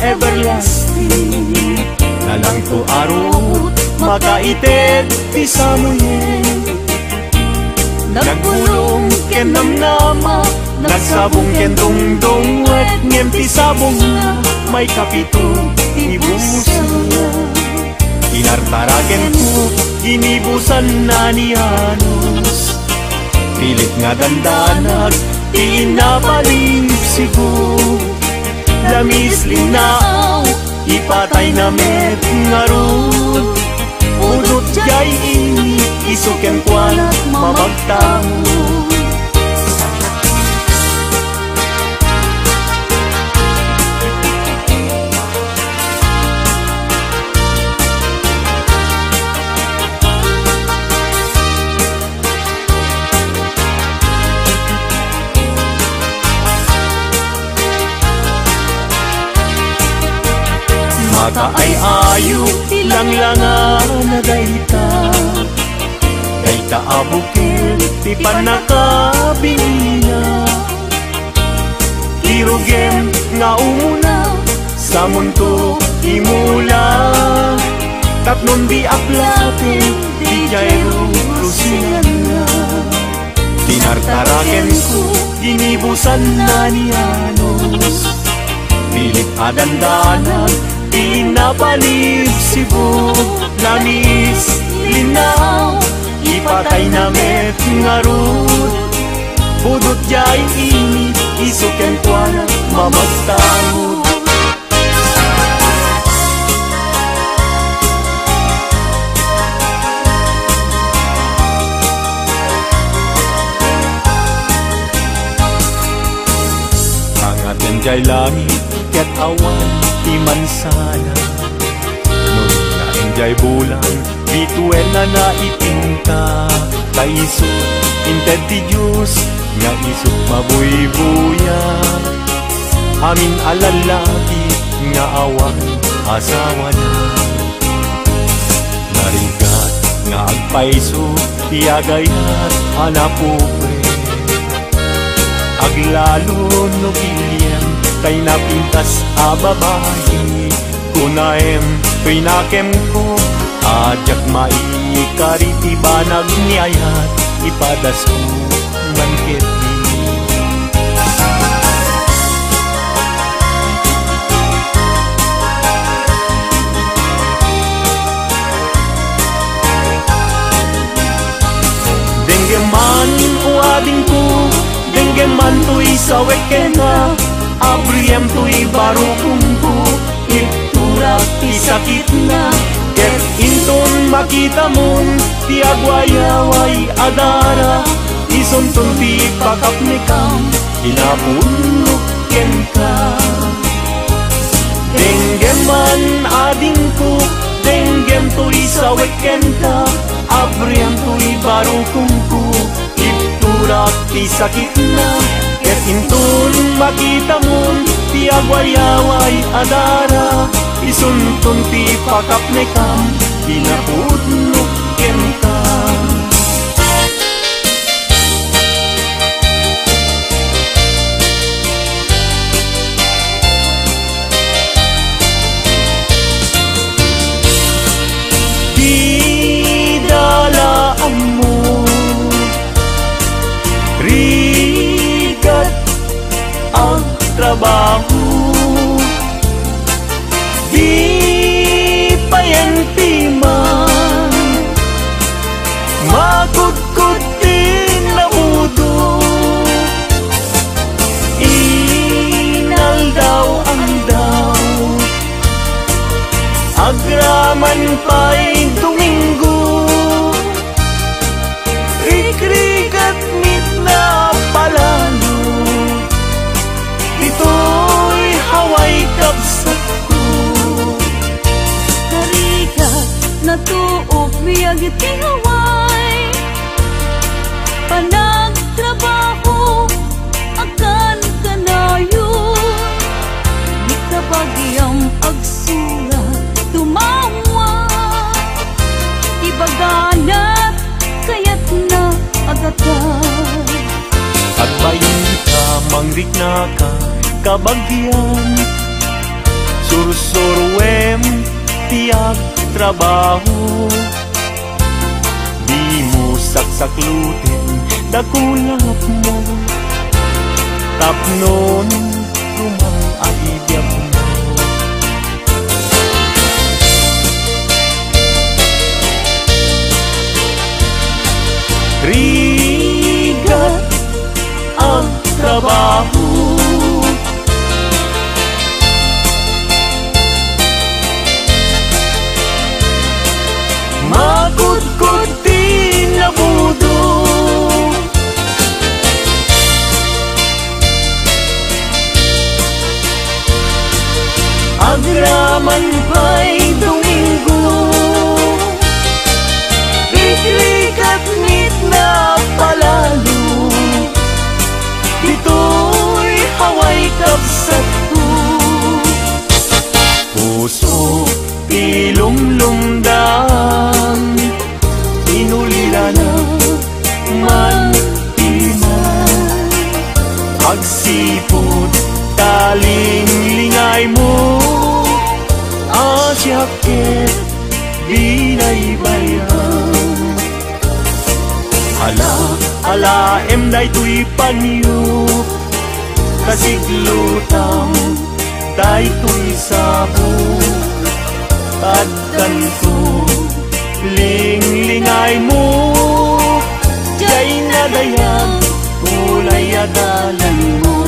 everlasting. Nalang to arot makaitet ti samuyen. Nagpulong ken namnama, nagsabong ken dongdong, at ngem ti sabong na may kapito ibusan. Inartaraken ko, inibusan na ni Anos. Pilit nga dandanag, inabalib sigo. Lamis linaaw, ipatay na met ngarod. Udot jay ini, isuken kwalat mamagtango. Maka ay ayo, lang-langan na dayta. Dayta abukil, ti panakabinina. Hirugem nga umuna, sa mundo imula. Tatnon di aplatin, di jayro rusinan na. Tinartaraken ko, ginibusan na ni Anos. Pilit adandanan, inabalib sibo. Lanis linaw, ipatay na met ngarod. Budot jay ini, isuken kwalat mamagtango. Angaten jay langit, ket awan ti mansana. Nun na enjay bulan, bituel na naipinta. Kaisot, inted ti Diyos, nga isot mabuybuya. Amin alalaki, nga awan asawa na. Narigat, nga agpaiso, tiagayat anapupre. Aglalo no bilyan, kay napintas a babae. Kunaem, pinakem ko, adyak maikariti banag niyayat, ipadas ko bangkit ni. Denggeman o ading ko, denggeman to'y sawek kena. Abriyem to'y barukong ko, iturak ti sakit na. Ket inton makita mon, ti agwayaway adara. Isunton ti pakapnikam, inapunok ken ka. Denggeman ading ko, denggem to'y sawek ken ka. Abriyem to'y barukong ko, iturak ti sakit na. Ket inton makita mon, ti agwayaway adara. Isunton ti pakapnikam, inapudnok ken ka. Di dalaan mo, rigat ang trabaho. Di payenti man, makudkod din na mudo. Inal daw ang daw, agraman pa'y Domingo. Rikrigat mit na palalo, dito'y haway kapsat ko. Karigat na tuop miyag iti haway, panagtrabaho akan kanayon. Di ka bagyang agsurat tumawa, ibaganat kayat na agatan. At bayin ka, mangrik na ka, kabagyan. Sursurwem tiag trabaho, di mo saksaklutin dakulap mo, tapnon rumang agibiyam mo. Rigat ang trabaho, magkudkod din na budo, agraman pa'y Domingo, rikrikat ngit na palalo, dito'y haway kapsat ko, puso ilumlumdam, inulila na man timan, agsipot taling-lingay mo, asyakit binaybayan. Ala day tuy panyo, kasiglutang day tuy sabong, at ganito ling-lingay mo, jay nadayang kulay adalan mo.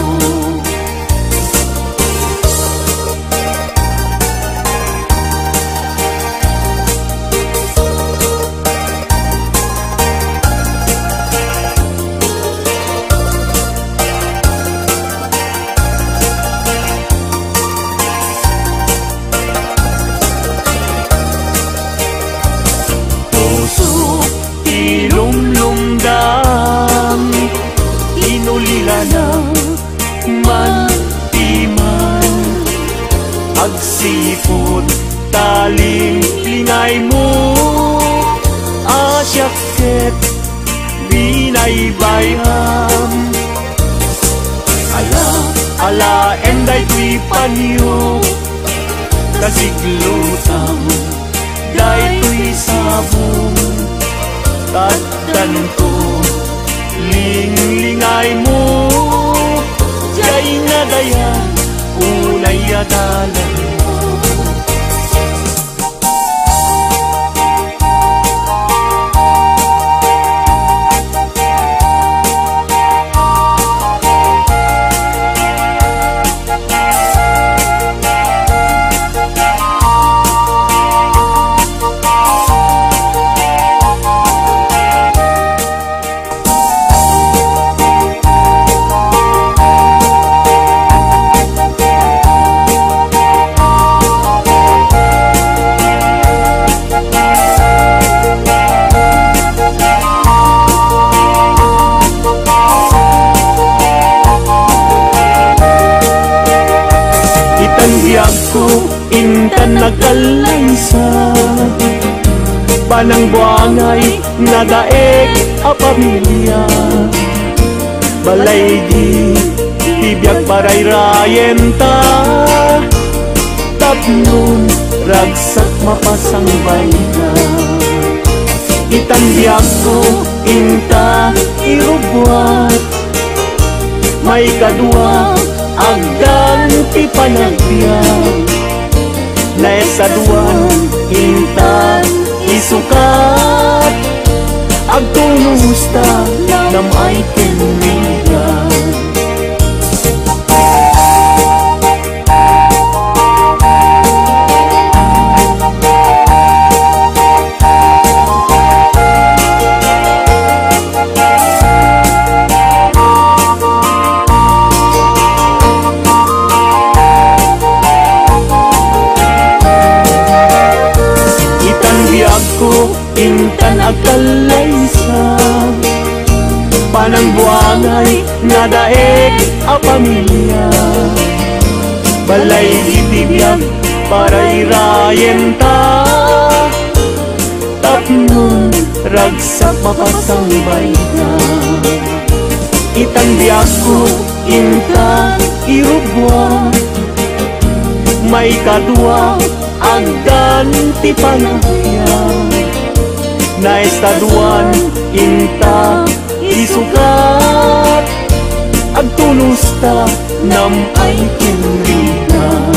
Ilumlumdam, inulila na man timan, agsipod taling-lingay mo, asyakit binaybayam. Ala enday tuy panyo, kasiglutang day tuy sabong, at ganito ling-lingay mo, jay nadayang kulay adalan mo. Intan nagkalaysa, panang buangay nadaig a pamilya, balay di tibiyag parayrayen ta, tapnon ragsak mapasang bayta. Itanbiag ko inta irubwat, may kadua agdan ti panagbiag, naisaduan intan isukat, agtulusta nam ay tinrigan. Intan agkalaysa, panang buangay nga daig a pamilya, balay itibiyag parayrayen ta, tapnon ragsak mapasang bayta. Itang biyag ko inta irubwa, may kadwa agdan ti panahyan na estaduan inta isukat agtulos ta nam ay kinrigan.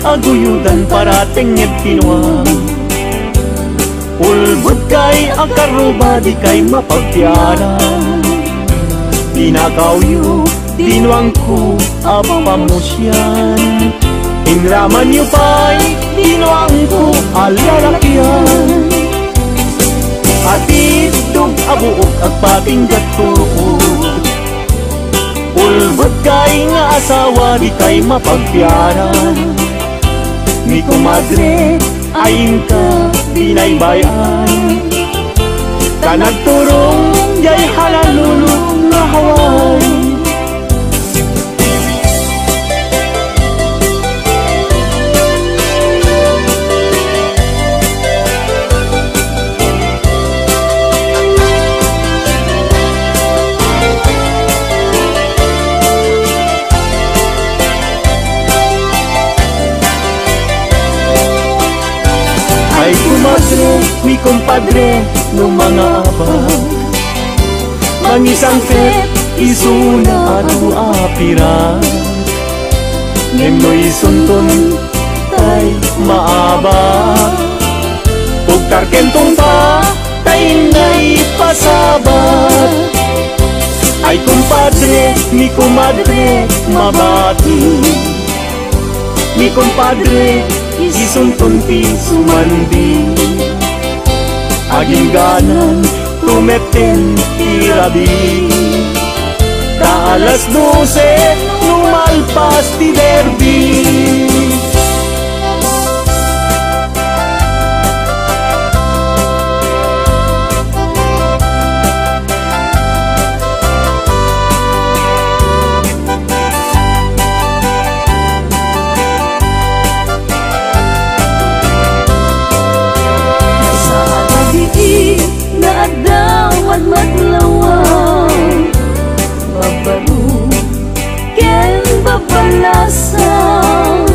Aguyudan parating ngit kinuha ulbud kay akaruba di kay mapagtiara dinakawyo dinuang ko apamusyan inraman yu pa'y dinuang ko alalakyan atid dug abuok agpatinggat tuod ulbud kay nga asawa di kay mapagtiaran mi kumadre ayin ka binaybayan ka nagturong jay halalulong nga haway mi kumpadre no mga abang mangisang fet isuna adu apira nemoy sunton tay maaba pugtar kentong pa tay ngay pasabat ay kumpadre mi kumadre mabati mi kumpadre isunton ti sumandi aging ganan tumeten tirabi ta alas 12 lumalpas ti derby. Madlawang babaru ken babalasan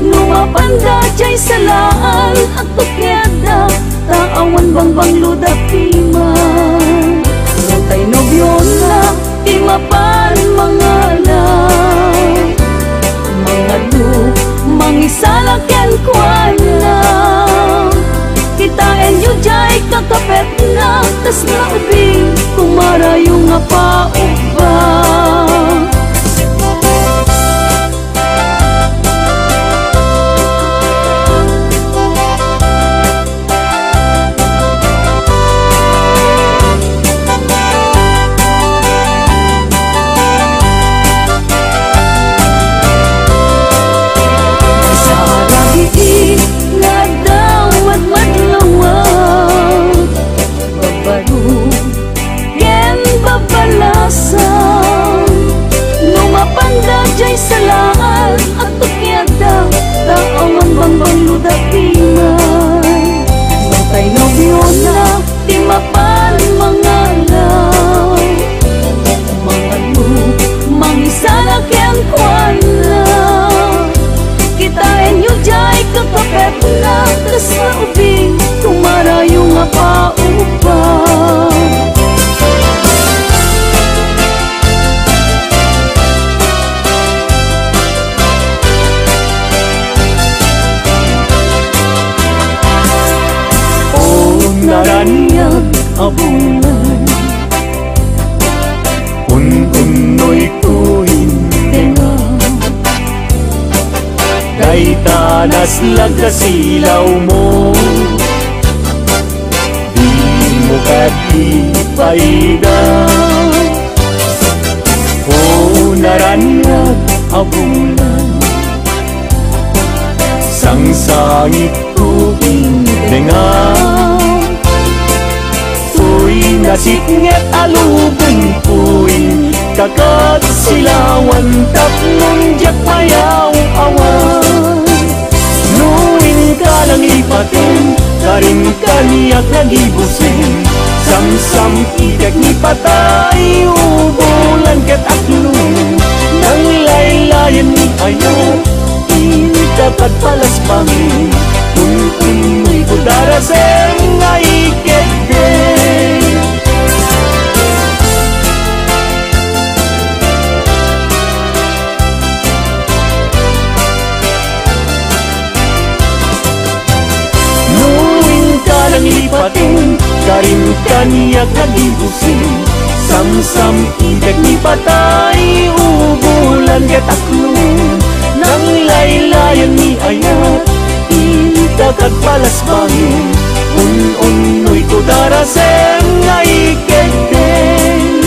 numapanda jay salaan at tukyada taawan bangbang ludapiman rotay nobyon na timapan mga lang mga du mangisala ken kuana kitain yu jay kakapet na tas na ubing kumarayo nga pauba jay salaan at tukyada taawan bangbang ludapiman matay nobyon na timapan mga law mga lu mangisala ken kuana kitain yu jay kakapet na tas na ubing kumarayo nga paupa naranyag abungan un-unoy ko hintenga kay tanas lagkasilaw mo di mo katipaiga o naranyag abungan sang sangit ko hintenga Kasitnget alubong puing kakat silawan tapnon jak mayaw awan. Nuwing kalang ipatin karing kaniyak nagibusin. Sam-sam idak ni patay ubulan ket aklong. Nang laylayan ni ayaw dapat palas pangin. Unoy ko daraseng ay kete. Nuwing kalang lipatin karin kaniyak nagibusin. Sam-sam idak ni patay ubulan ket aklong. Nang laylayan ni ayat dakat palas bangin. Un-unoy ko darasem nga ikegdeng.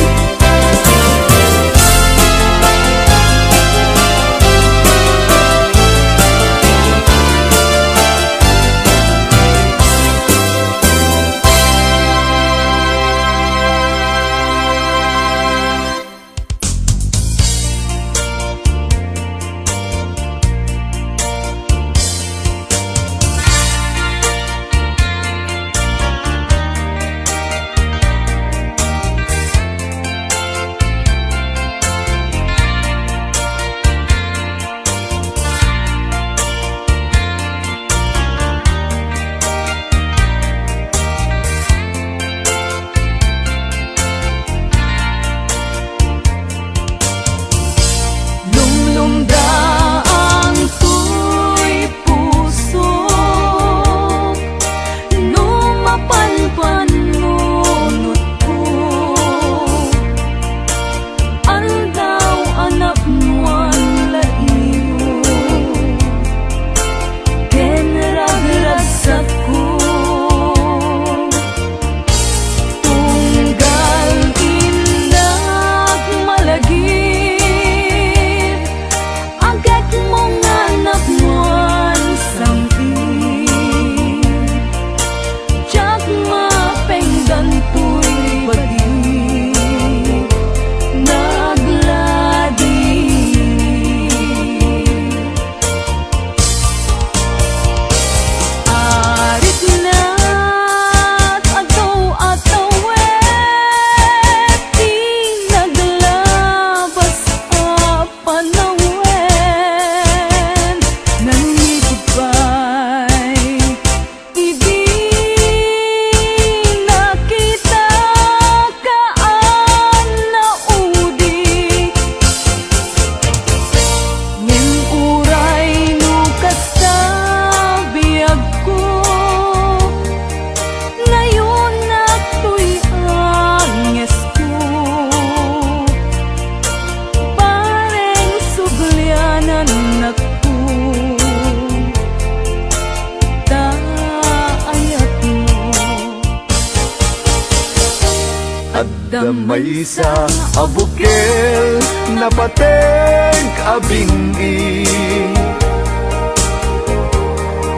Damay sa abukel na pateng abingi.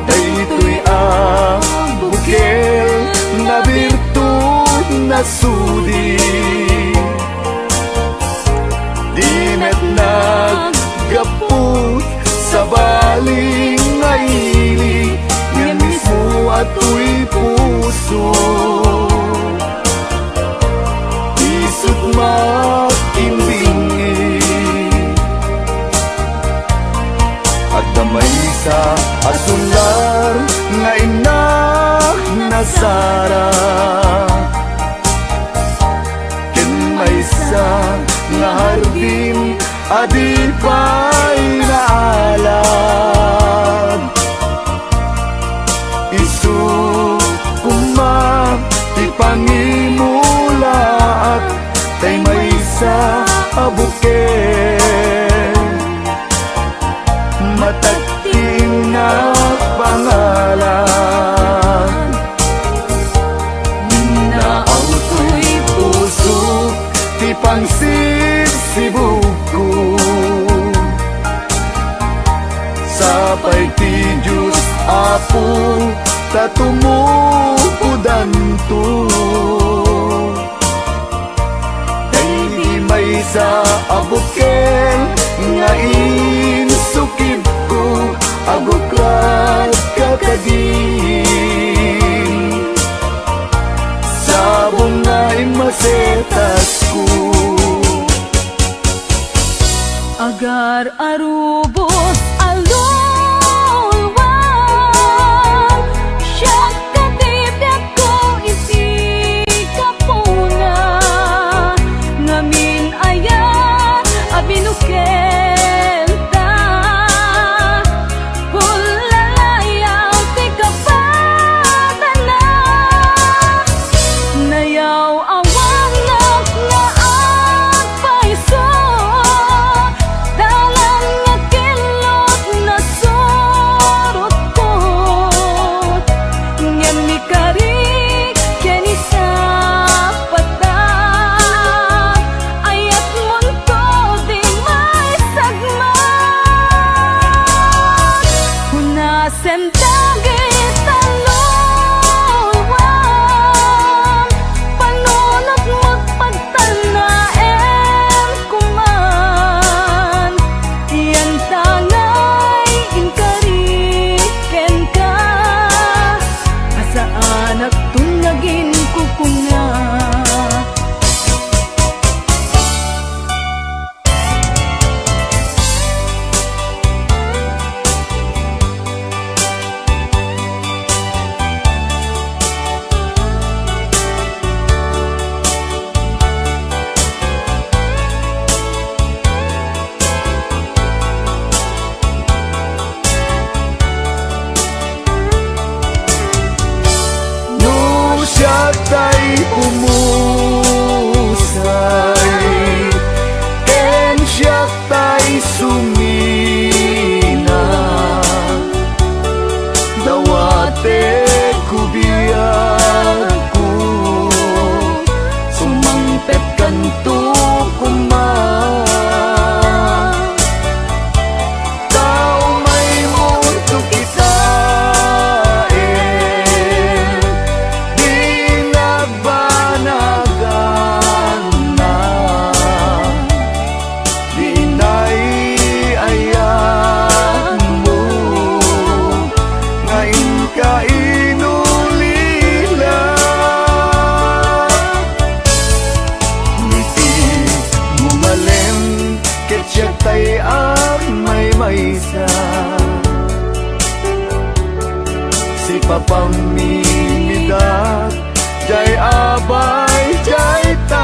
Daytoy abukel na birtud na sudi. Dimet naggaput sa baling ngaili. Yan mismo ato'y puso. Makimbingi at damay sa asular nga inak nasara. Ken may sa nga hardin adi pa'y naalag. Isu kumang ipangimulaat tay may sa abukel matagting na pangalan. Naauto'y puso ti pangsisibuko. Sapay ti Diyos Apo tatumukudan to. sa abuken nga insukib ko aguklat kakadin sabong nga imasetas ko agar arubos alulwang siyak katibyak ko isi kapuna ngamin ayan abinukenta pulalayaw ti kapadana nayaw awang nga agpaiso dalan nga kilot na surot ko ngem ni karik keni sa patang ayat mon ko di may sagma hunasen dagit talulwang panunot magpagtanaem kuman iyan tangay inkariken ka asaan at tunagin kukunga no siya tay pumusay ken siya tay sumina dawate kubiyak ko sumangpet kanto kuman tao may mundo kita di nagbanagan na di naiayan mo ngayon ka inulila ngiti gumalem ket siya tay may maysa si papang mimidat jay abay jay ta